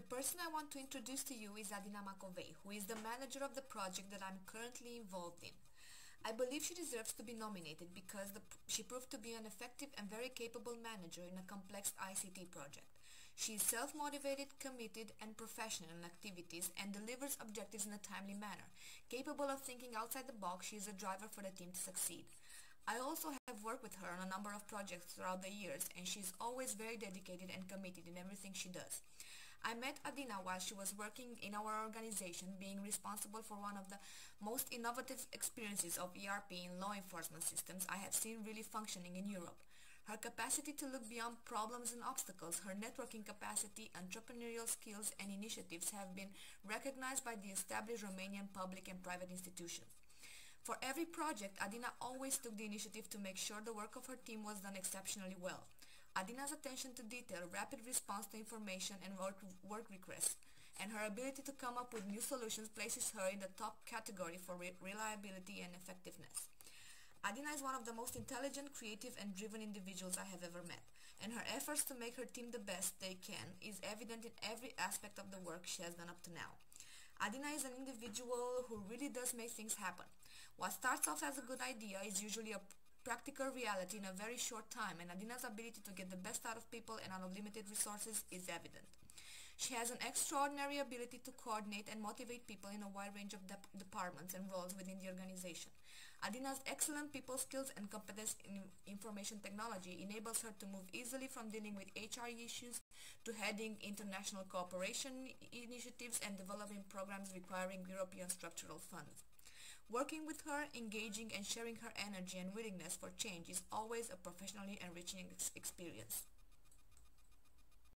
person I want to introduce to you is Adina Macovei, who is the manager of the project that I'm currently involved in. I believe she deserves to be nominated because she proved to be an effective and very capable manager in a complex ICT project. She is self-motivated, committed, and professional in activities and delivers objectives in a timely manner. Capable of thinking outside the box, she is a driver for the team to succeed. I also have worked with her on a number of projects throughout the years, and she is always very dedicated and committed in everything she does. I met Adina while she was working in our organization, being responsible for one of the most innovative experiences of ERP in law enforcement systems I have seen really functioning in Europe. Her capacity to look beyond problems and obstacles, her networking capacity, entrepreneurial skills, and initiatives have been recognized by the established Romanian public and private institutions. For every project, Adina always took the initiative to make sure the work of her team was done exceptionally well. Adina's attention to detail, rapid response to information and work requests, and her ability to come up with new solutions places her in the top category for reliability and effectiveness. Adina is one of the most intelligent, creative, and driven individuals I have ever met, and her efforts to make her team the best they can is evident in every aspect of the work she has done up to now. Adina is an individual who really does make things happen. What starts off as a good idea is usually a practical reality in a very short time, and Adina's ability to get the best out of people and unlimited resources is evident. She has an extraordinary ability to coordinate and motivate people in a wide range of departments and roles within the organization. Adina's excellent people skills and competence in information technology enables her to move easily from dealing with HR issues to heading international cooperation initiatives and developing programs requiring European structural funds. Working with her, engaging and sharing her energy and willingness for change is always a professionally enriching experience.